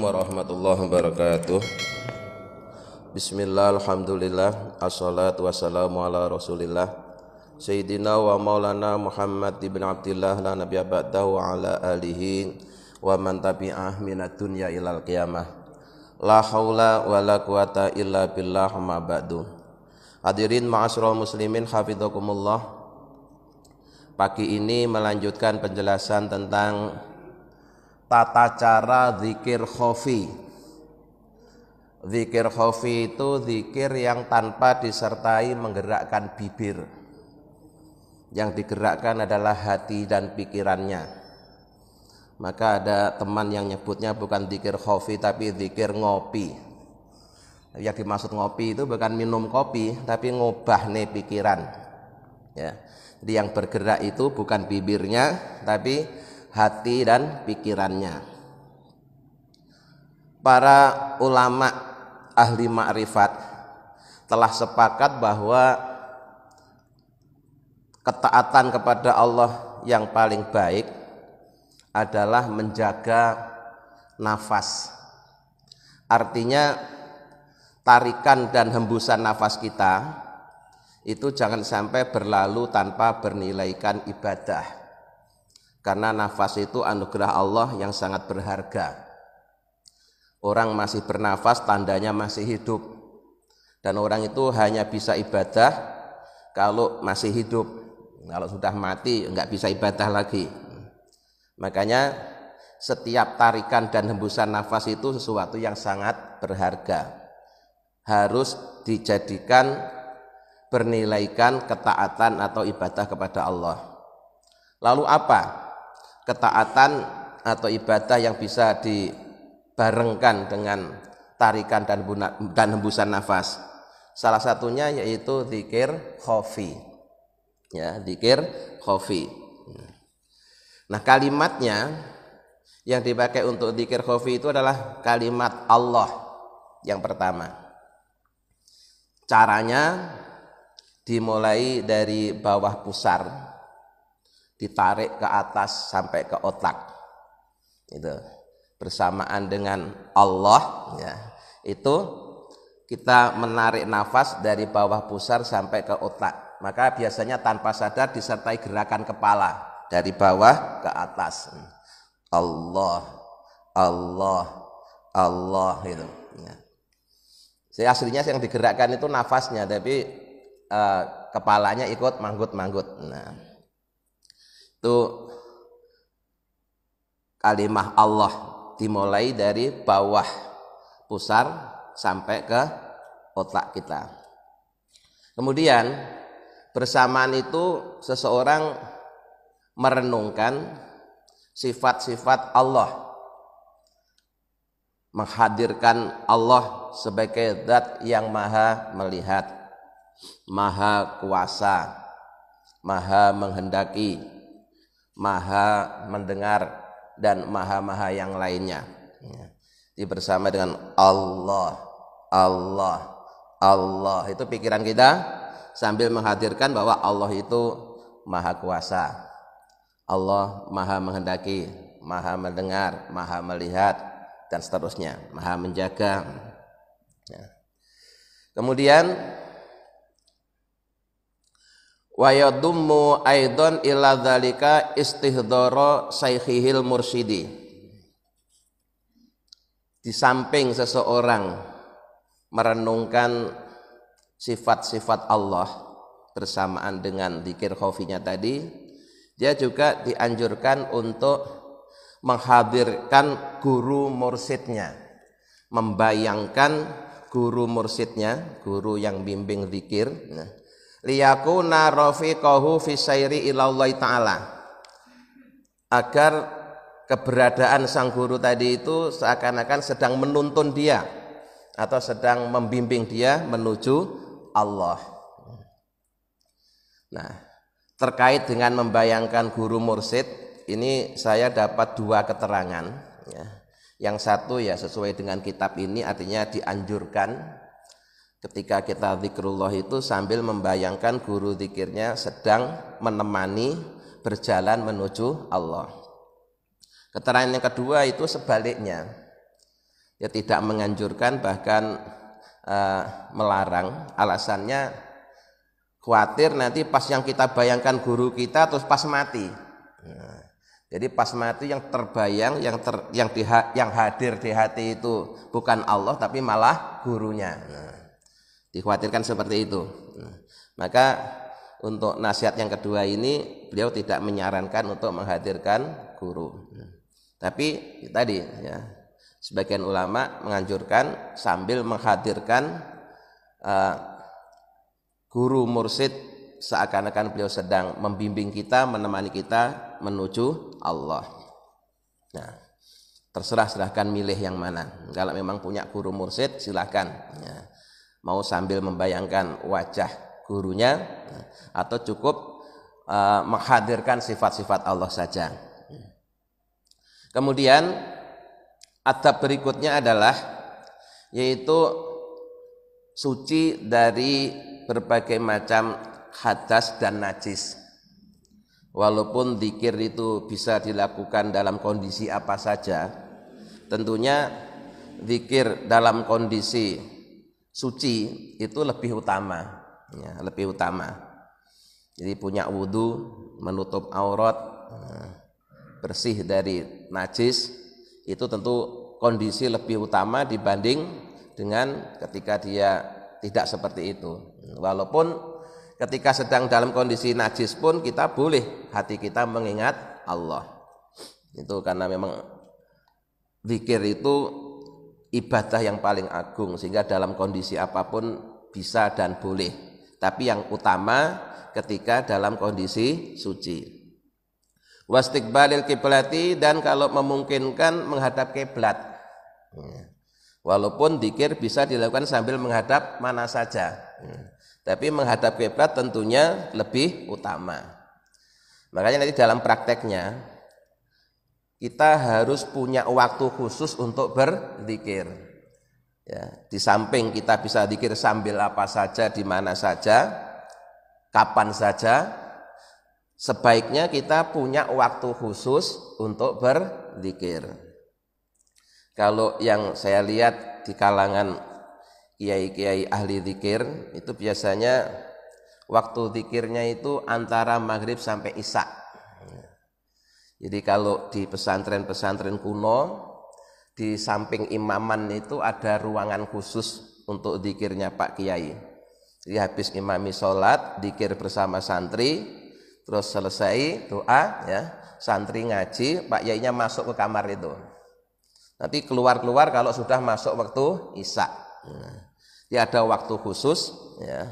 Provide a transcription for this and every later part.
warahmatullahi wabarakatuh. Bismillah, alhamdulillah, assalatu wassalamu ala rasulillah Sayyidina wa maulana Muhammad ibn Abdillah la nabiyya ba'dahu wa ala alihi wa man tabi'ah minad dunya ilal qiyamah. La haula wa la quwata illa billah ma ba'du. Hadirin ma'asyiral muslimin hafizakumullah. Pagi ini melanjutkan penjelasan tentang tata cara zikir khofi. Zikir khofi itu zikir yang tanpa disertai menggerakkan bibir. Yang digerakkan adalah hati dan pikirannya. Maka ada teman yang nyebutnya bukan zikir khofi tapi zikir ngopi. Yang dimaksud ngopi itu bukan minum kopi tapi ngobah nih pikiran. Ya. Jadi yang bergerak itu bukan bibirnya tapi hati dan pikirannya. Para ulama ahli ma'rifat telah sepakat bahwa ketaatan kepada Allah yang paling baik adalah menjaga nafas. Artinya tarikan dan hembusan nafas kita itu jangan sampai berlalu tanpa bernilaikan ibadah. Karena nafas itu anugerah Allah yang sangat berharga. Orang masih bernafas tandanya masih hidup. Dan orang itu hanya bisa ibadah kalau masih hidup. Kalau sudah mati enggak bisa ibadah lagi. Makanya setiap tarikan dan hembusan nafas itu sesuatu yang sangat berharga. Harus dijadikan bernilaikan ketaatan atau ibadah kepada Allah. Lalu apa ketaatan atau ibadah yang bisa dibarengkan dengan tarikan dan hembusan nafas? Salah satunya yaitu zikir khofi. Ya, zikir khofi. Nah, kalimatnya yang dipakai untuk zikir khofi itu adalah kalimat Allah yang pertama. Caranya dimulai dari bawah pusar, ditarik ke atas sampai ke otak, itu bersamaan dengan Allah. Ya, itu kita menarik nafas dari bawah pusar sampai ke otak. Maka biasanya tanpa sadar disertai gerakan kepala dari bawah ke atas. Allah, Allah, Allah itu. Ya. Jadi aslinya yang digerakkan itu nafasnya, tapi kepalanya ikut manggut-manggut. Nah, itu kalimah Allah dimulai dari bawah pusar sampai ke otak kita. Kemudian bersamaan itu seseorang merenungkan sifat-sifat Allah, menghadirkan Allah sebagai zat yang maha melihat, maha kuasa, maha menghendaki, maha mendengar, dan maha-maha yang lainnya. Jadi bersama dengan Allah, Allah, Allah, itu pikiran kita sambil menghadirkan bahwa Allah itu maha kuasa, Allah maha menghendaki, maha mendengar, maha melihat, dan seterusnya, maha menjaga. Kemudian wa yadummu aidan ila dzalika istihdara saikhihil mursyidi. Di samping seseorang merenungkan sifat-sifat Allah bersamaan dengan zikir khofinya tadi, dia juga dianjurkan untuk menghadirkan guru mursyidnya, membayangkan guru mursyidnya, guru yang bimbing zikir. Liyakuna rafiqahu fi sayri ilallahi ta'ala, agar keberadaan sang guru tadi itu seakan-akan sedang menuntun dia atau sedang membimbing dia menuju Allah. Nah, terkait dengan membayangkan guru mursyid ini saya dapat dua keterangan. Yang satu ya sesuai dengan kitab ini, artinya dianjurkan ketika kita zikrullah itu sambil membayangkan guru zikirnya sedang menemani berjalan menuju Allah. Keterangan yang kedua itu sebaliknya. Ya tidak menganjurkan, bahkan melarang. Alasannya khawatir nanti pas yang kita bayangkan guru kita terus pas mati. Nah, jadi pas mati yang terbayang, yang hadir di hati itu bukan Allah tapi malah gurunya. Nah, dikhawatirkan seperti itu. Nah, maka untuk nasihat yang kedua ini beliau tidak menyarankan untuk menghadirkan guru. Tapi tadi ya, sebagian ulama menganjurkan sambil menghadirkan guru mursyid, seakan-akan beliau sedang membimbing kita, menemani kita menuju Allah. Nah, silahkan milih yang mana. Kalau memang punya guru mursyid silahkan ya. Mau sambil membayangkan wajah gurunya atau cukup menghadirkan sifat-sifat Allah saja. Kemudian adab berikutnya adalah yaitu suci dari berbagai macam hadas dan najis. Walaupun zikir itu bisa dilakukan dalam kondisi apa saja, tentunya zikir dalam kondisi suci itu lebih utama ya, lebih utama. Jadi punya wudu, menutup aurat, bersih dari najis, itu tentu kondisi lebih utama dibanding dengan ketika dia tidak seperti itu. Walaupun ketika sedang dalam kondisi najis pun kita boleh hati kita mengingat Allah. Itu karena memang zikir itu ibadah yang paling agung, sehingga dalam kondisi apapun bisa dan boleh. Tapi yang utama ketika dalam kondisi suci. Wastiqbalil kiblati, dan kalau memungkinkan menghadap kiblat. Walaupun zikir bisa dilakukan sambil menghadap mana saja. Tapi menghadap kiblat tentunya lebih utama. Makanya nanti dalam prakteknya kita harus punya waktu khusus untuk berzikir. Ya, di samping kita bisa zikir sambil apa saja, di mana saja, kapan saja, sebaiknya kita punya waktu khusus untuk berzikir. Kalau yang saya lihat di kalangan kiai-kiai ahli zikir itu biasanya waktu zikirnya itu antara maghrib sampai isya. Jadi kalau di pesantren-pesantren kuno, di samping imaman itu ada ruangan khusus untuk zikirnya Pak Kiai. Jadi habis imami sholat, zikir bersama santri, terus selesai doa ya, santri ngaji, Pak Kiainya masuk ke kamar itu. Nanti keluar-keluar kalau sudah masuk waktu isya. Jadi ada waktu khusus ya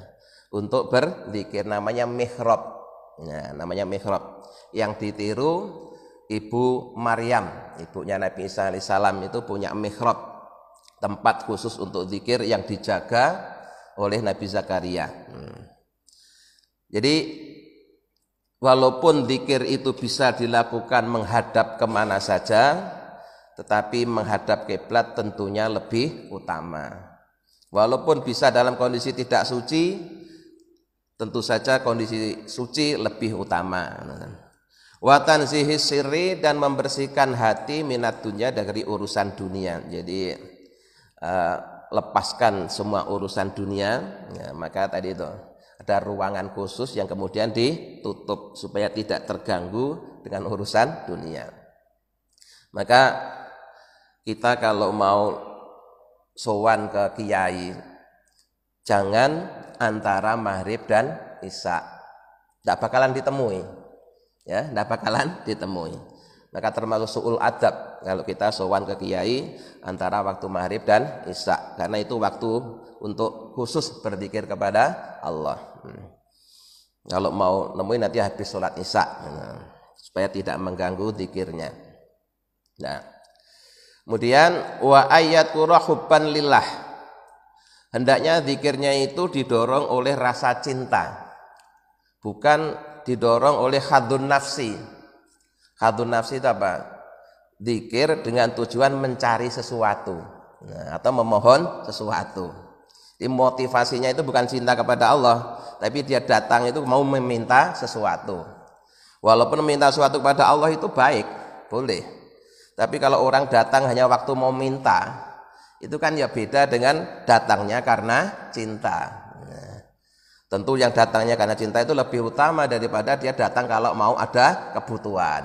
untuk berzikir, namanya mihrab. Ya, namanya mihrab. Yang ditiru Ibu Maryam, ibunya Nabi Isa alaihissalam, itu punya mihrab, tempat khusus untuk zikir yang dijaga oleh Nabi Zakaria. Jadi walaupun zikir itu bisa dilakukan menghadap kemana saja, tetapi menghadap kiblat tentunya lebih utama. Walaupun bisa dalam kondisi tidak suci, tentu saja kondisi suci lebih utama. Wa tanzihi sirri, dan membersihkan hati minat dunya, dari urusan dunia. Jadi lepaskan semua urusan dunia ya, maka tadi itu ada ruangan khusus yang kemudian ditutup supaya tidak terganggu dengan urusan dunia. Maka kita kalau mau sowan ke kiai, jangan antara maghrib dan isya, tidak bakalan ditemui. Ya, tidak bakalan ditemui. Maka termasuk su'ul adab kalau kita sowan ke kiai antara waktu maghrib dan isya, karena itu waktu untuk khusus berzikir kepada Allah. Kalau mau nemuin nanti habis sholat isya, supaya tidak mengganggu zikirnya. Nah, kemudian wa ayyadkura hubban lillah, hendaknya zikirnya itu didorong oleh rasa cinta, bukan didorong oleh khadun nafsi. Khadun nafsi itu apa? Zikir dengan tujuan mencari sesuatu, atau memohon sesuatu. Jadi motivasinya itu bukan cinta kepada Allah, tapi dia datang itu mau meminta sesuatu. Walaupun meminta sesuatu kepada Allah itu baik, boleh. Tapi kalau orang datang hanya waktu mau minta, itu kan ya beda dengan datangnya karena cinta. Nah, tentu yang datangnya karena cinta itu lebih utama daripada dia datang kalau mau ada kebutuhan.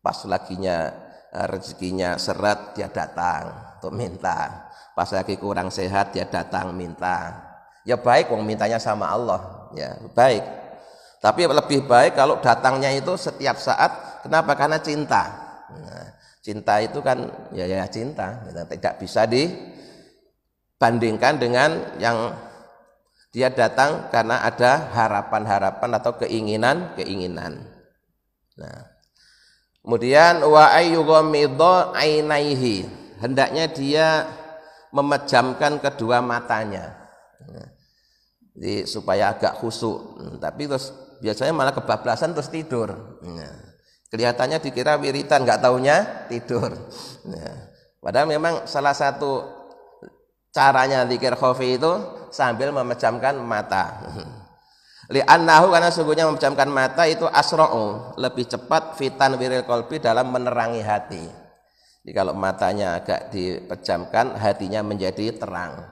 Pas laginya rezekinya seret dia datang untuk minta. Pas lagi kurang sehat dia datang minta. Ya baik wong mintanya sama Allah, ya baik. Tapi lebih baik kalau datangnya itu setiap saat. Kenapa? Karena cinta. Nah, cinta itu kan ya cinta, tidak bisa dibandingkan dengan yang dia datang karena ada harapan-harapan atau keinginan-keinginan. Nah, kemudian wa ayyughamidha ainaihi, hendaknya dia memejamkan kedua matanya. Nah, jadi supaya agak khusyuk. Tapi terus biasanya malah kebablasan terus tidur. Nah, kelihatannya dikira wiritan, nggak taunya tidur. Nah, padahal memang salah satu caranya zikir khafi itu sambil memejamkan mata. Li'annahu, karena sungguhnya memejamkan mata itu asra'u, lebih cepat fitan wiril qalbi, dalam menerangi hati. Jadi kalau matanya agak dipejamkan, hatinya menjadi terang.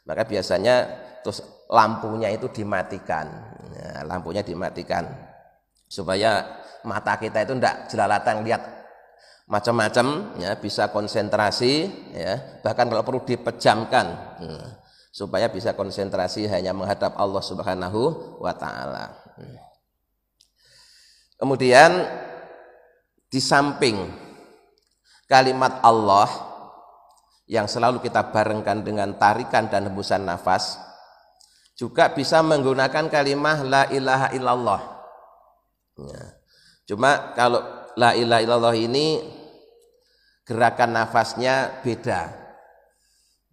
Maka biasanya terus lampunya itu dimatikan. Nah, lampunya dimatikan supaya mata kita itu tidak jelalatan lihat macam-macam, ya, bisa konsentrasi, ya, bahkan kalau perlu dipejamkan, supaya bisa konsentrasi hanya menghadap Allah Subhanahu wa taala. Kemudian di samping kalimat Allah yang selalu kita barengkan dengan tarikan dan hembusan nafas, juga bisa menggunakan kalimat la ilaha illallah. Ya. Cuma kalau la ilaha illallah ini gerakan nafasnya beda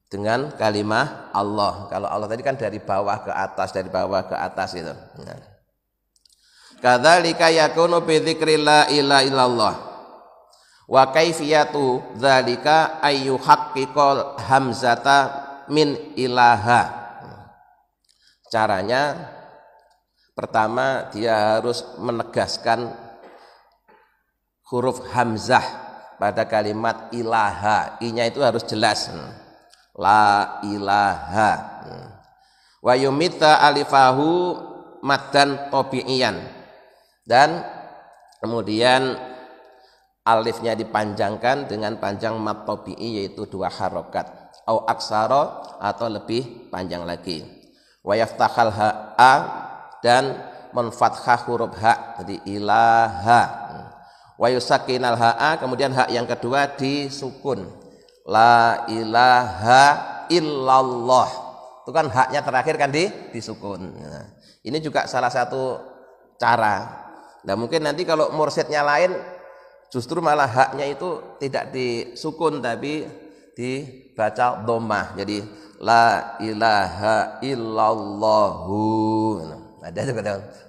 dengan kalimat Allah. Kalau Allah tadi kan dari bawah ke atas, dari bawah ke atas itu. Nah. Kadzalika yakunu bi dzikri la ilaha illallah. Wa kaifiyatu dzalika ayyuhaqqiqal hamzata min ilaha. Caranya pertama dia harus menegaskan huruf hamzah pada kalimat ilaha. I-nya itu harus jelas. La ilaha. Wa yumita alifahu maddan tabi'iyan. Dan kemudian alifnya dipanjangkan dengan panjang mad tabi'i, yaitu 2 harokat. Au aksara, atau lebih panjang lagi. Wa yaftakhal ha'a, dan menfathah huruf ha, jadi ilaha. Wa yusakinal ha'a, kemudian hak yang kedua disukun. La ilaha illallah. Itu kan haknya terakhir kan disukun. Nah, ini juga salah satu cara. Nah, mungkin nanti kalau mursyidnya lain justru malah haknya itu tidak disukun tapi dibaca dhammah. Jadi la ilaha illallahu.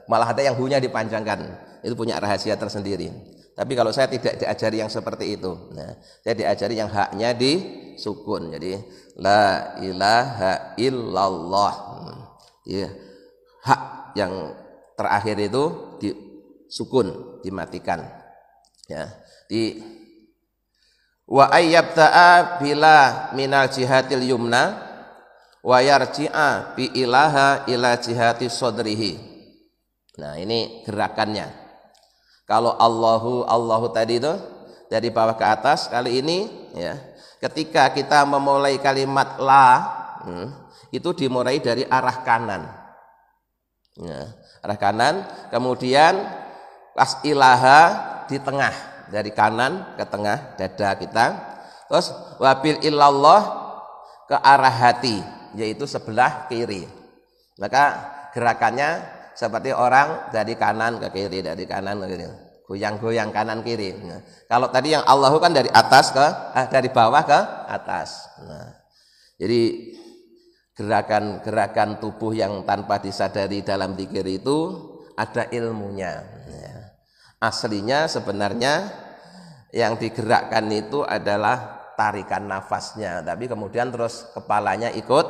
Malah ada yang hu-nya dipanjangkan. Itu punya rahasia tersendiri. Tapi kalau saya tidak diajari yang seperti itu. Nah, saya diajari yang haknya disukun. Jadi la ilaha illallah. Ya, hak yang terakhir itu disukun, dimatikan. Ya, di wa ayyabta'a bila minal jihatil yumna wa yarji'a bi ilaha ila jihati sodrihi. Nah, ini gerakannya. Kalau Allahu tadi itu dari bawah ke atas, kali ini ya, ketika kita memulai kalimat la, itu dimulai dari arah kanan. Ya, arah kanan, kemudian pas ilaha di tengah, dari kanan ke tengah dada kita. Terus wabil illallah ke arah hati, yaitu sebelah kiri. Maka gerakannya seperti orang dari kanan ke kiri, dari kanan ke kiri, goyang-goyang kanan kiri. Nah, kalau tadi yang Allahu kan dari atas dari bawah ke atas. Nah, jadi gerakan-gerakan tubuh yang tanpa disadari dalam zikir itu ada ilmunya. Ya. Aslinya sebenarnya yang digerakkan itu adalah tarikan nafasnya, tapi kemudian terus kepalanya ikut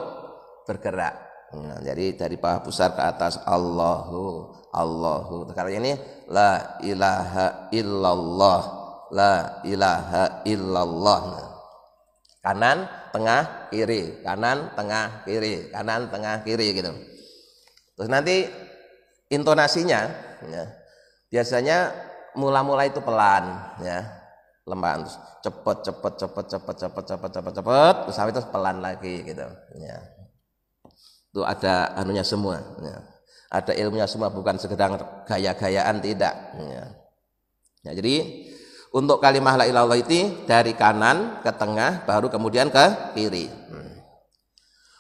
bergerak. Nah, jadi dari bawah pusar ke atas Allahu. Kalau ini la ilaha illallah, la ilaha illallah. Nah, Kanan, tengah, kiri, kanan, tengah, kiri, kanan, tengah, kiri gitu. Terus nanti intonasinya ya, biasanya mula-mula itu pelan ya, lemah, terus cepet, terus sampai itu pelan lagi gitu ya. Itu ada anunya semua ya. Ada ilmunya semua, bukan sekedar gaya-gayaan, tidak ya. Ya, jadi untuk kalimah la ilaha illallah itu dari kanan ke tengah baru kemudian ke kiri.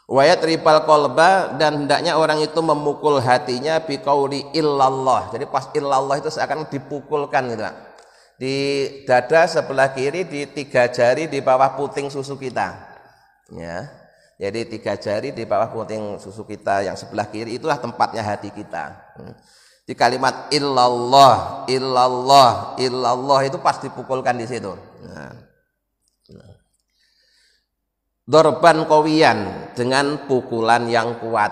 Wa yatribal qalba, dan hendaknya orang itu memukul hatinya biqauli illallah. Jadi pas illallah itu seakan dipukulkan gitu. Di dada sebelah kiri, di 3 jari di bawah puting susu kita. Ya. Jadi 3 jari di bawah puting susu kita yang sebelah kiri, itulah tempatnya hati kita. Di kalimat illallah, illallah, illallah itu pas dipukulkan di situ. Dorban qawiyan, dengan pukulan yang kuat.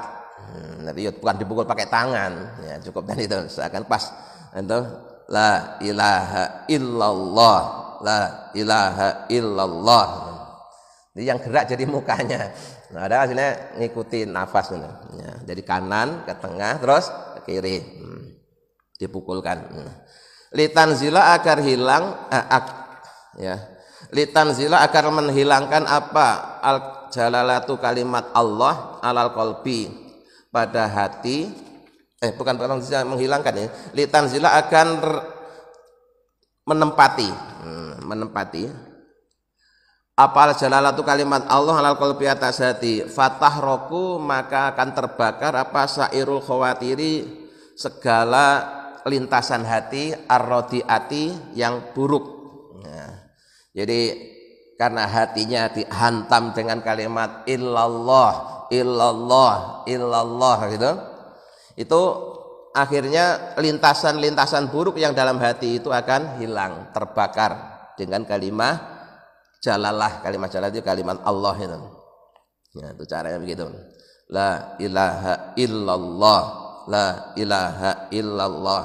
Nanti bukan dipukul pakai tangan, ya cukup tadi itu. Seakan pas itu la ilaha illallah, la ilaha illallah. Jadi yang gerak jadi mukanya. Nah, ada hasilnya ngikuti nafas gitu. Ya, jadi kanan ke tengah terus ke kiri. Dipukulkan. Litanzila agar hilang ya. Litanzila agar menghilangkan apa? Al jalalatu kalimat Allah alal qalbi, pada hati. Bukan menghilangkan ya. Litanzila akan menempati apa jalalatu kalimat Allah alal qalbi atas hati, fatah roku, maka akan terbakar apa sairul khawatiri, segala lintasan hati, arrodiati, yang buruk. Nah, jadi karena hatinya dihantam dengan kalimat illallah, illallah, illallah gitu, itu akhirnya lintasan-lintasan buruk yang dalam hati itu akan hilang, terbakar dengan kalimat jalalah. Kalimat jalalah itu kalimat Allah itu. Ya, itu caranya begitu. La ilaha illallah, la ilaha illallah.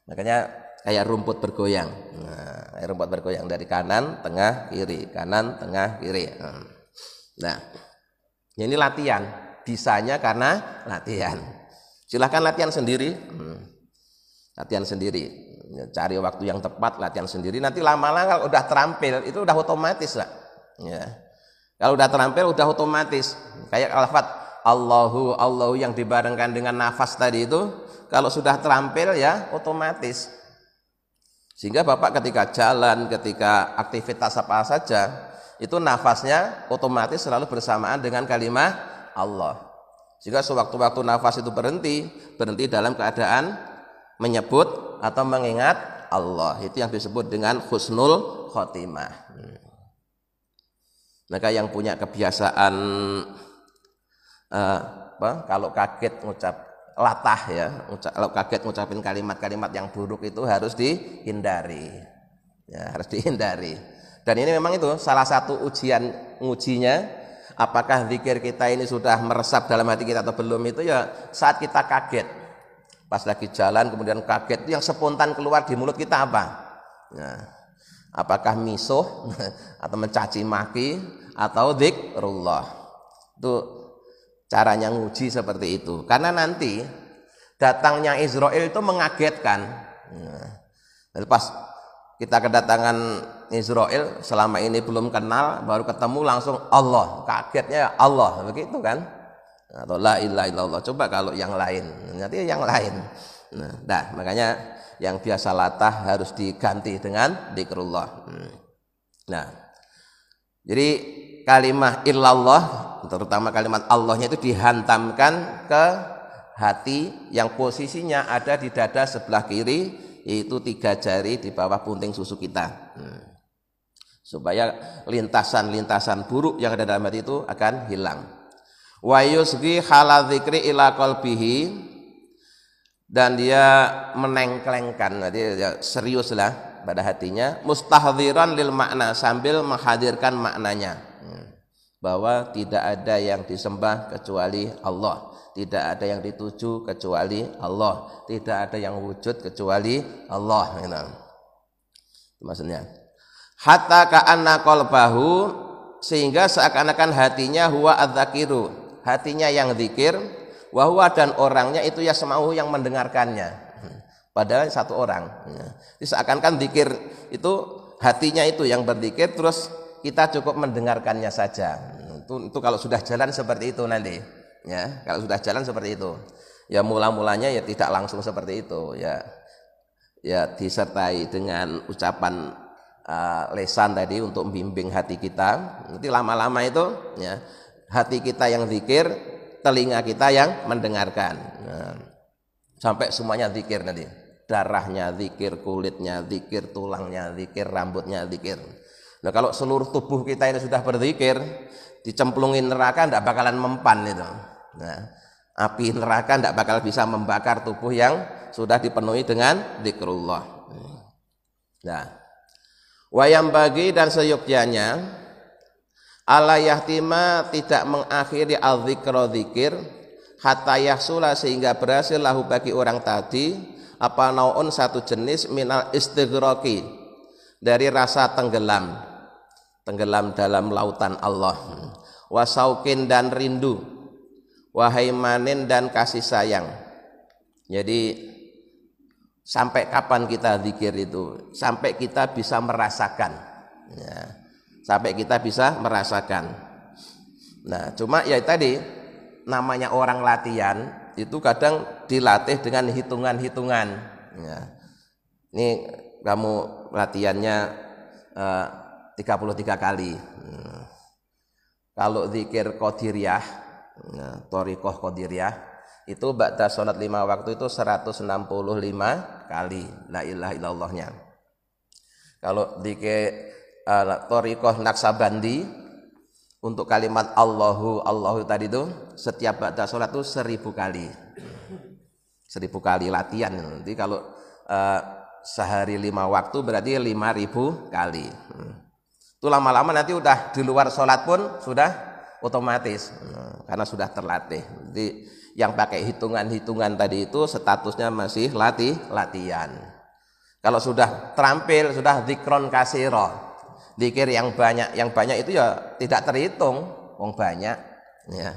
Makanya kayak rumput bergoyang. Nah, kayak rumput bergoyang dari kanan, tengah, kiri, kanan, tengah, kiri. Nah, ini latihan. Bisanya karena latihan. Silahkan latihan sendiri. Latihan sendiri. Cari waktu yang tepat, latihan sendiri. Nanti lama-lama kalau udah terampil itu udah otomatis lah. Ya. Kalau udah terampil udah otomatis. Kayak lafaz Allahu, Allahu yang dibarengkan dengan nafas tadi itu, kalau sudah terampil ya otomatis. Sehingga Bapak ketika jalan, ketika aktivitas apa saja, itu nafasnya otomatis selalu bersamaan dengan kalimat Allah. Sehingga sewaktu-waktu nafas itu berhenti dalam keadaan menyebut atau mengingat Allah. Itu yang disebut dengan husnul khotimah. Maka yang punya kebiasaan kalau kaget ngucap latah ya, kalau kaget ngucapin kalimat-kalimat yang buruk itu harus dihindari. Ya, harus dihindari. Dan ini memang itu salah satu ngujinya, apakah zikir kita ini sudah meresap dalam hati kita atau belum, itu ya saat kita kaget. Pas lagi jalan kemudian kaget, itu yang spontan keluar di mulut kita apa? Nah, apakah misuh atau mencaci maki atau dzikrullah? Itu caranya nguji seperti itu. Karena nanti datangnya Israel itu mengagetkan. Nah, pas kita kedatangan Israel, selama ini belum kenal, baru ketemu langsung Allah, kagetnya Allah, begitu kan? Atau la ilaha illallah. Coba kalau yang lain, nanti yang lain. Nah, makanya yang biasa latah harus diganti dengan dzikrullah. Nah, jadi kalimat illallah, terutama kalimat Allahnya itu dihantamkan ke hati yang posisinya ada di dada sebelah kiri, yaitu 3 jari di bawah punting susu kita. Supaya lintasan-lintasan buruk yang ada dalam hati itu akan hilang. Wa yusghi hala dzikri ila qalbihi, dan dia menengklengkan, jadi ya seriuslah pada hatinya, mustahdziran lil makna, sambil menghadirkan maknanya, bahwa tidak ada yang disembah kecuali Allah, tidak ada yang dituju kecuali Allah, tidak ada yang wujud kecuali Allah. Itu maksudnya. Hatta ka'anna qalbahu, sehingga seakan-akan hatinya huwa adzakiru, hatinya yang zikir, wa huwa dan orangnya itu yasma'u yang mendengarkannya. Padahal satu orang. Jadi seakan-akan zikir itu hatinya itu yang berzikir, terus kita cukup mendengarkannya saja. Itu kalau sudah jalan seperti itu nanti. Ya, kalau sudah jalan seperti itu. Ya mula-mulanya ya tidak langsung seperti itu, ya. Ya disertai dengan ucapan lesan tadi untuk membimbing hati kita. Nanti lama-lama itu ya hati kita yang zikir, telinga kita yang mendengarkan. Nah, sampai semuanya zikir nanti. Darahnya zikir, kulitnya zikir, tulangnya zikir, rambutnya zikir. Nah, kalau seluruh tubuh kita ini sudah berzikir, dicemplungin neraka tidak bakalan mempan itu. Nah, api neraka tidak bakal bisa membakar tubuh yang sudah dipenuhi dengan zikrullah. Nah, wayam bagi dan seyogyanya ala yahtima tidak mengakhiri al-zikra zikir hatta yahsula sehingga berhasil lahu bagi orang tadi apa naun satu jenis minal istighraqi dari rasa tenggelam dalam lautan Allah, wasaukin dan rindu, wahaimanin dan kasih sayang. Jadi sampai kapan kita zikir itu? Sampai kita bisa merasakan, ya. Sampai kita bisa merasakan. Nah, cuma ya tadi namanya orang latihan itu kadang dilatih dengan hitungan-hitungan. Ya. Ini kamu latihannya 33 kali. Kalau zikir qadiriyah, thariqah qadiriyah itu ba'da sholat 5 waktu itu 165 kali la ilaha illallahnya. Kalau zikir thariqah Naksabandi untuk kalimat Allahu tadi itu setiap ba'da sholat itu 1000 kali. 1000 kali latihan. Nanti kalau sehari 5 waktu berarti 5000 kali. Itu lama-lama nanti udah di luar sholat pun sudah otomatis karena sudah terlatih. Jadi yang pakai hitungan-hitungan tadi itu statusnya masih latihan. Kalau sudah terampil, sudah zikron kasiro, zikir yang banyak itu ya tidak terhitung, wong banyak, ya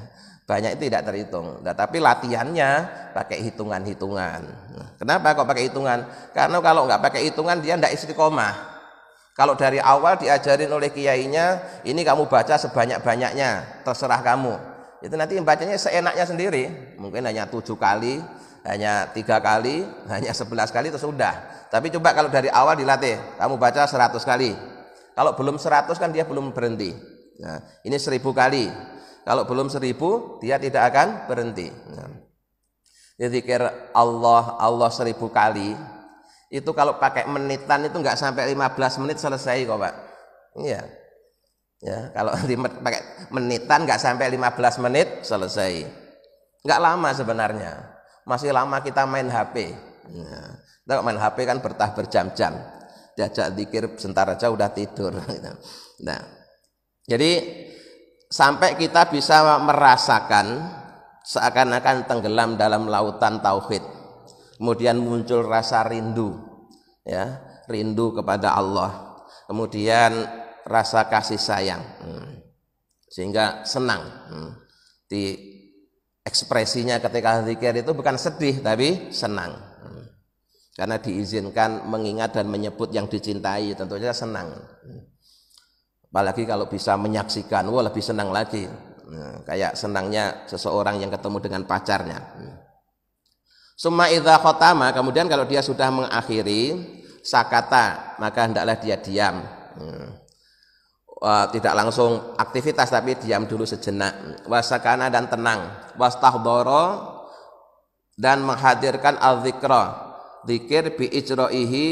banyak itu tidak terhitung. Nah, tapi latihannya pakai hitungan-hitungan. Nah, kenapa kok pakai hitungan? Karena kalau nggak pakai hitungan dia tidak istiqomah. Kalau dari awal diajarin oleh kiainya, ini kamu baca sebanyak-banyaknya, terserah kamu. Itu nanti bacanya seenaknya sendiri. Mungkin hanya 7 kali, hanya 3 kali, hanya 11 kali itu sudah. Tapi coba kalau dari awal dilatih, kamu baca 100 kali. Kalau belum 100 kan dia belum berhenti. Nah, ini 1000 kali. Kalau belum 1000 dia tidak akan berhenti. Nah, jadi zikir Allah 1000 kali. Itu kalau pakai menitan itu nggak sampai 15 menit selesai kok Pak. Iya. Ya, kalau pakai menitan nggak sampai 15 menit selesai. Nggak lama sebenarnya. Masih lama kita main HP. Ya. Kita main HP kan berjam-jam. Diajak zikir sebentar aja udah tidur. Nah, jadi sampai kita bisa merasakan seakan-akan tenggelam dalam lautan tauhid. Kemudian muncul rasa rindu, ya, rindu kepada Allah. Kemudian rasa kasih sayang, sehingga senang. Di ekspresinya ketika zikir itu bukan sedih tapi senang, karena diizinkan mengingat dan menyebut yang dicintai, tentunya senang. Apalagi kalau bisa menyaksikan, wah lebih senang lagi. Kayak senangnya seseorang yang ketemu dengan pacarnya. Summa idza khatama, kemudian kalau dia sudah mengakhiri, sakata, maka hendaklah dia diam. Tidak langsung aktivitas tapi diam dulu sejenak. Wasakana dan tenang. Wastahdara dan menghadirkan al-dzikra, zikir bi ijraihi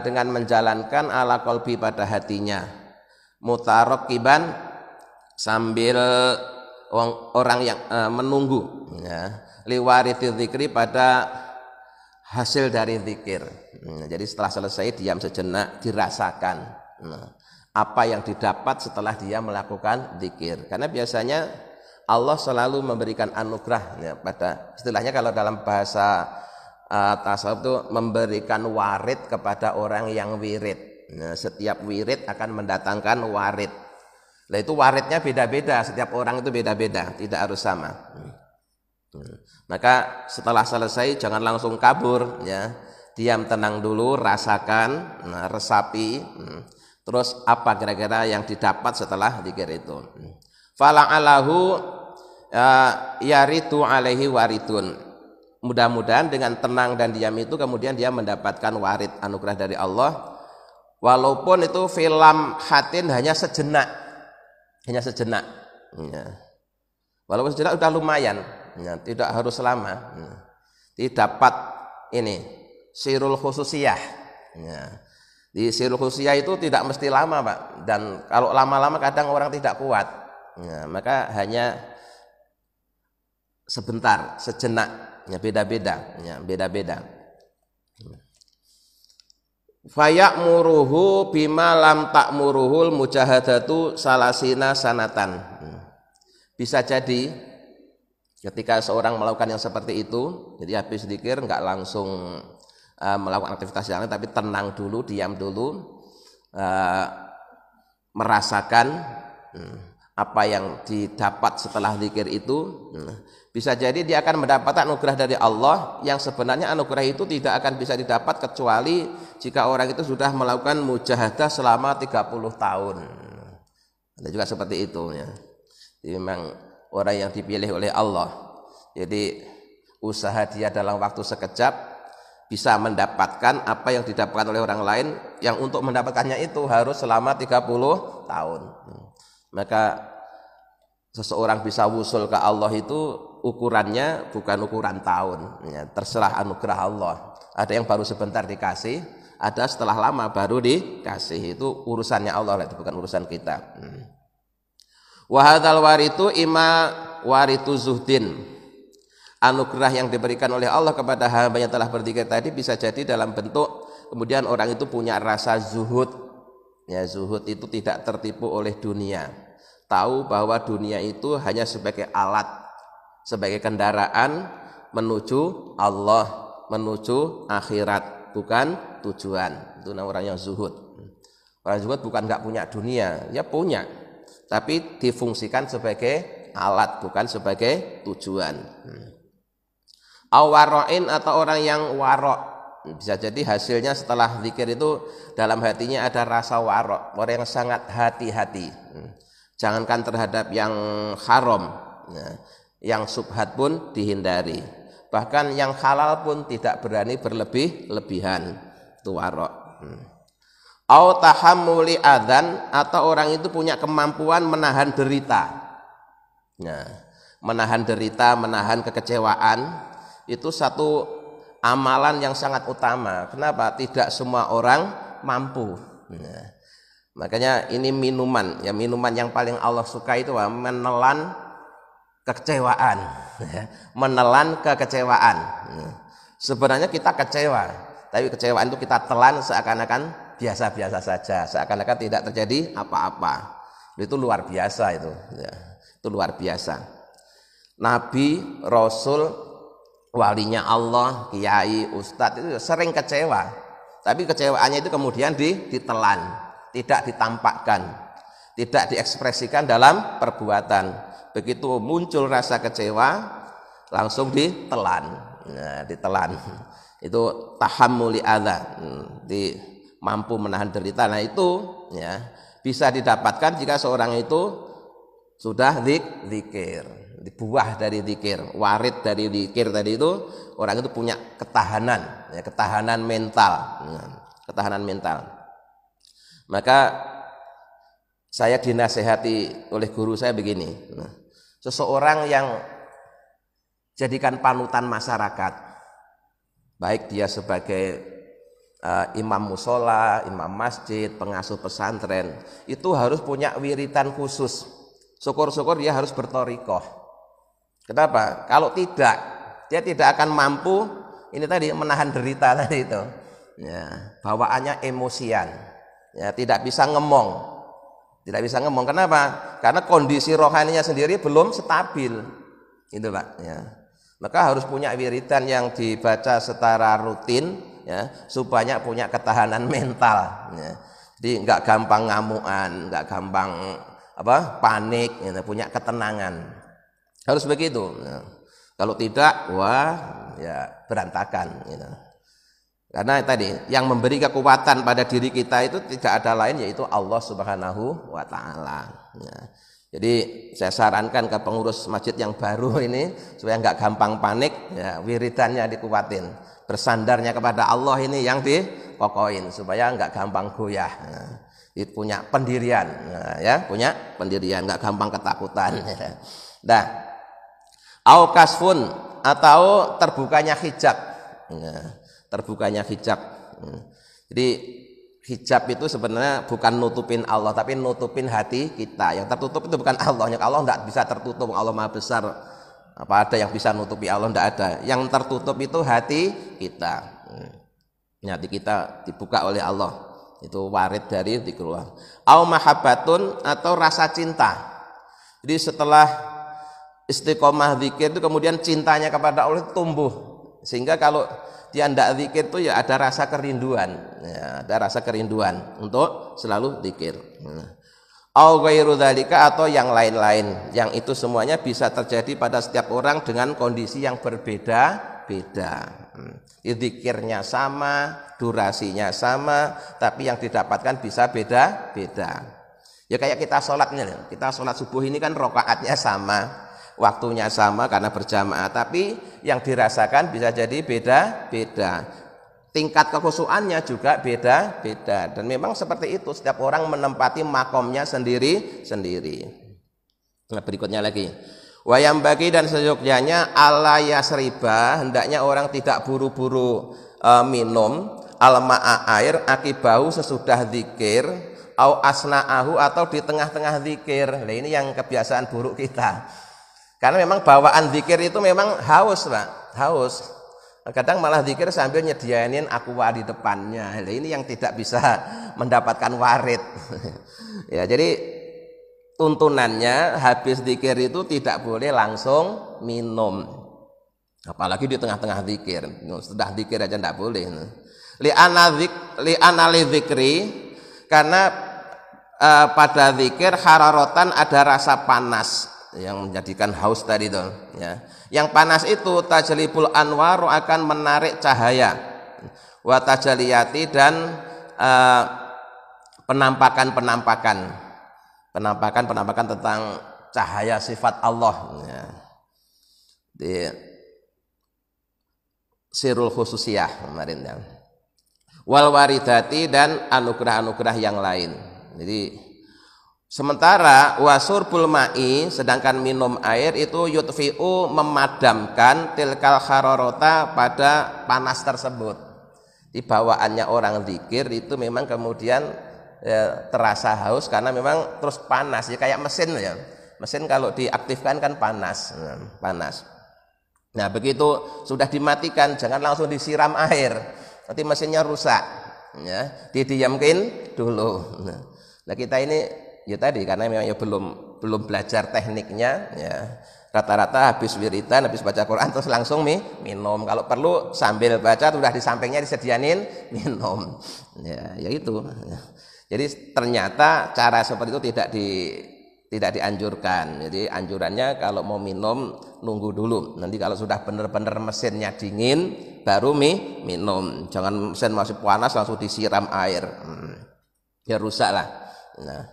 dengan menjalankan ala qalbi pada hatinya. Mutarakkiban sambil orang yang menunggu, ya. Liwariti zikri pada hasil dari zikir. Jadi setelah selesai diam sejenak, dirasakan apa yang didapat setelah dia melakukan zikir. Karena biasanya Allah selalu memberikan anugerah, ya, pada istilahnya kalau dalam bahasa tasawuf itu memberikan warid kepada orang yang wirid. Nah, setiap wirid akan mendatangkan warid. Nah itu waridnya beda-beda, setiap orang itu beda-beda, tidak harus sama. Maka setelah selesai jangan langsung kabur, ya. Diam, tenang dulu, rasakan, resapi, terus apa kira-kira yang didapat setelah zikir itu. Fala'alahu yaritu alaihi waridun. Mudah-mudahan dengan tenang dan diam itu kemudian dia mendapatkan warid anugerah dari Allah, walaupun itu film hatin hanya sejenak, ya. Walaupun sejenak sudah lumayan, ya, tidak harus lama. Didapat ini sirul khususiyah, ya. Di sirul khususiyah itu tidak mesti lama, Pak, dan kalau lama-lama kadang orang tidak kuat, ya, maka hanya sebentar, sejenak, ya, beda-beda, ya, beda-beda. Faya'muruhu bima lam ta'muruhul mujahadatu salasina sanatan. Bisa jadi ketika seorang melakukan yang seperti itu, jadi habis zikir enggak langsung melakukan aktivitas yang lain, tapi tenang dulu, diam dulu, merasakan apa yang didapat setelah zikir itu. Bisa jadi dia akan mendapatkan anugerah dari Allah yang sebenarnya anugerah itu tidak akan bisa didapat kecuali jika orang itu sudah melakukan mujahadah selama 30 tahun. Ada juga seperti itu, ya. Jadi memang orang yang dipilih oleh Allah. Jadi usaha dia dalam waktu sekejap bisa mendapatkan apa yang didapatkan oleh orang lain yang untuk mendapatkannya itu harus selama 30 tahun. Maka seseorang bisa wusul ke Allah itu ukurannya bukan ukuran tahun, ya, terserah anugerah Allah. Ada yang baru sebentar dikasih, ada setelah lama baru dikasih. Itu urusannya Allah, itu bukan urusan kita. Wa hadzal waritu ima waritu zuhdin. Anugerah yang diberikan oleh Allah kepada hamba yang telah berzikir tadi bisa jadi dalam bentuk kemudian orang itu punya rasa zuhud. Ya, zuhud itu tidak tertipu oleh dunia. Tahu bahwa dunia itu hanya sebagai alat, sebagai kendaraan menuju Allah, menuju akhirat, bukan tujuan. Itu namanya orang yang zuhud. Orang zuhud bukan enggak punya dunia, ya punya, tapi difungsikan sebagai alat, bukan sebagai tujuan. Awaroin atau orang yang warok, bisa jadi hasilnya setelah zikir itu dalam hatinya ada rasa warok, orang yang sangat hati-hati. Jangankan terhadap yang haram, ya, yang subhat pun dihindari, bahkan yang halal pun tidak berani berlebih-lebihan. Itu warok. Au tahammuli adzan, atau orang itu punya kemampuan menahan derita. Nah, menahan derita, menahan kekecewaan itu satu amalan yang sangat utama. Kenapa? Tidak semua orang mampu. Nah, makanya ini minuman, ya, minuman yang paling Allah suka itu menelan kekecewaan, menelan kekecewaan. Sebenarnya kita kecewa, tapi kecewaan itu kita telan seakan-akan biasa-biasa saja, seakan-akan tidak terjadi apa-apa. Itu luar biasa itu, ya. Itu luar biasa. Nabi, Rasul, walinya Allah, kiai, ustadz itu sering kecewa, tapi kecewaannya itu kemudian ditelan, tidak ditampakkan, tidak diekspresikan dalam perbuatan. Begitu muncul rasa kecewa langsung ditelan. Nah, ditelan. Itu tahammuli adza, mampu menahan derita. Nah, itu, ya, bisa didapatkan jika seorang itu sudah zikir. Buah dari zikir, warid dari zikir tadi itu, orang itu punya ketahanan, ya, ketahanan mental. Ketahanan mental. Maka saya dinasehati oleh guru saya begini, seseorang yang jadikan panutan masyarakat, baik dia sebagai imam musola, imam masjid, pengasuh pesantren, itu harus punya wiritan khusus. Syukur-syukur dia harus berthariqah. Kenapa? Kalau tidak, dia tidak akan mampu ini tadi menahan derita tadi itu. Ya, bawaannya emosian. Ya, tidak bisa ngemong. Tidak bisa ngomong. Kenapa? Karena kondisi rohaninya sendiri belum stabil. Itu, Pak, ya. Maka harus punya wiridan yang dibaca secara rutin, ya, supaya punya ketahanan mental, ya. Jadi enggak gampang ngamuan, enggak gampang panik, gitu, punya ketenangan. Harus begitu. Nah, kalau tidak, wah ya berantakan. Gitu. Karena tadi yang memberi kekuatan pada diri kita itu tidak ada lain yaitu Allah Subhanahu wa taala. Ya. Jadi saya sarankan ke pengurus masjid yang baru ini supaya nggak gampang panik, ya, wiridannya dikuatin. Bersandarnya kepada Allah ini yang dikokohin supaya nggak gampang goyah. Nah, punya pendirian, nah, ya, punya pendirian, nggak gampang ketakutan. Nah, au kasfun atau terbukanya hijab. Nah, terbukanya hijab. Jadi hijab itu sebenarnya bukan nutupin Allah, tapi nutupin hati kita. Yang tertutup itu bukan Allah. Allah tidak bisa tertutup. Allah Maha Besar. Apa ada yang bisa nutupi Allah? Tidak ada. Yang tertutup itu hati kita. Hati kita dibuka oleh Allah. Itu warid dari zikrullah. Au mahabbatun atau rasa cinta. Jadi setelah istiqomah zikir itu kemudian cintanya kepada Allah itu tumbuh. Sehingga kalau dia tidak zikir itu ya ada rasa kerinduan, ya, ada rasa kerinduan untuk selalu zikir. Au ghairu dzalika atau yang lain-lain, yang itu semuanya bisa terjadi pada setiap orang dengan kondisi yang berbeda-beda. Zikirnya sama, durasinya sama, tapi yang didapatkan bisa beda-beda. Ya kayak kita sholat subuh ini kan rakaatnya sama, waktunya sama karena berjamaah, tapi yang dirasakan bisa jadi beda-beda. Tingkat kekhusyuannya juga beda-beda. Dan memang seperti itu, setiap orang menempati makomnya sendiri-sendiri. Nah, berikutnya lagi. Wayam bagi dan seyogyanya ala yasriba, hendaknya orang tidak buru-buru minum al-ma'a air akibahu sesudah zikir, au asna'ahu atau di tengah-tengah zikir. Nah, ini yang kebiasaan buruk kita. Karena memang bawaan zikir itu memang haus, Pak, haus. Kadang malah zikir sambil nyediainin aqua di depannya. Nah, ini yang tidak bisa mendapatkan warid. Ya, jadi tuntunannya habis zikir itu tidak boleh langsung minum. Apalagi di tengah-tengah zikir. Sudah zikir aja tidak boleh. Li'ana zikri, karena pada zikir hararotan ada rasa panas yang menjadikan haus tadi itu, ya. Yang panas itu tajlibul anwaru akan menarik cahaya, wa tajaliyati dan penampakan tentang cahaya sifat Allah, ya. Di sirul khususiyah kemarin, ya. Wal waridati dan anugerah-anugerah yang lain. Jadi sementara wasurbul ma'i, sedangkan minum air itu yutfi'u, memadamkan tilkal hararota, pada panas tersebut. Di bawaannya orang zikir itu memang kemudian ya, terasa haus karena memang terus panas, ya kayak mesin, ya. Mesin kalau diaktifkan kan panas. Nah, begitu sudah dimatikan jangan langsung disiram air, nanti mesinnya rusak, ya. Didiamkan dulu. Nah, kita ini ya tadi karena memang ya belum belajar tekniknya, ya. Rata-rata habis wiridan, habis baca Quran terus langsung minum. Kalau perlu sambil baca sudah di sampingnya disediain minum. Ya itu. Jadi ternyata cara seperti itu tidak dianjurkan. Jadi anjurannya kalau mau minum nunggu dulu. Nanti kalau sudah benar-benar mesinnya dingin baru minum. Jangan mesin masih panas langsung disiram air. Ya rusak lah. Nah,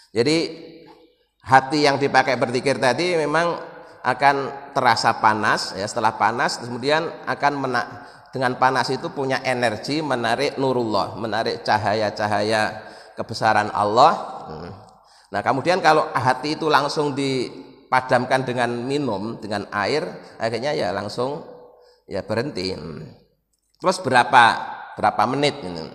jadi hati yang dipakai berzikir tadi memang akan terasa panas, ya. Setelah panas kemudian akan dengan panas itu punya energi menarik nurullah, menarik cahaya-cahaya kebesaran Allah. Nah, kemudian kalau hati itu langsung dipadamkan dengan minum, dengan air, akhirnya ya langsung ya berhenti. Terus berapa menit ini?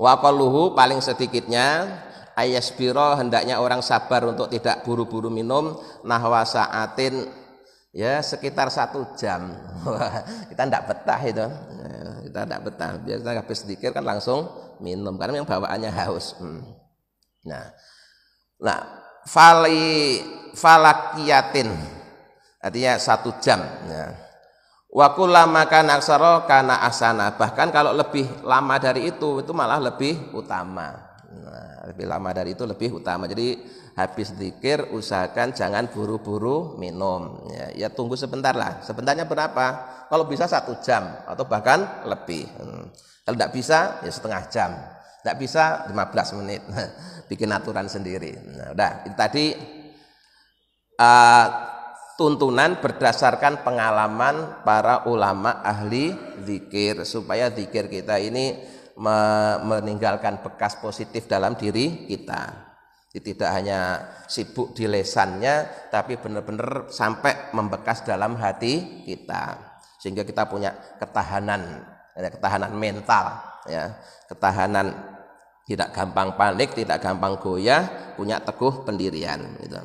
Wa qalluhu, paling sedikitnya ayasbiro, hendaknya orang sabar untuk tidak buru-buru minum, nahwa saatin, ya sekitar 1 jam. Kita tidak betah itu, kita tidak betah. Biasanya habis zikir kan langsung minum karena yang bawaannya haus. Nah, falakiyatin artinya 1 jam. Wa kullama kana aksara kana asana, bahkan kalau lebih lama dari itu malah lebih utama. Nah, lebih lama dari itu lebih utama. Jadi habis zikir usahakan jangan buru-buru minum. Ya tunggu sebentar lah. Sebentarnya berapa? Kalau bisa 1 jam atau bahkan lebih. Kalau tidak bisa ya setengah jam. Tidak bisa 15 menit. Bikin aturan sendiri. Nah, udah itu tadi tuntunan berdasarkan pengalaman para ulama ahli zikir, supaya zikir kita ini meninggalkan bekas positif dalam diri kita. Tidak hanya sibuk di lesannya, tapi benar-benar sampai membekas dalam hati kita, sehingga kita punya ketahanan mental, ya, ketahanan, tidak gampang panik, tidak gampang goyah, punya teguh pendirian gitu.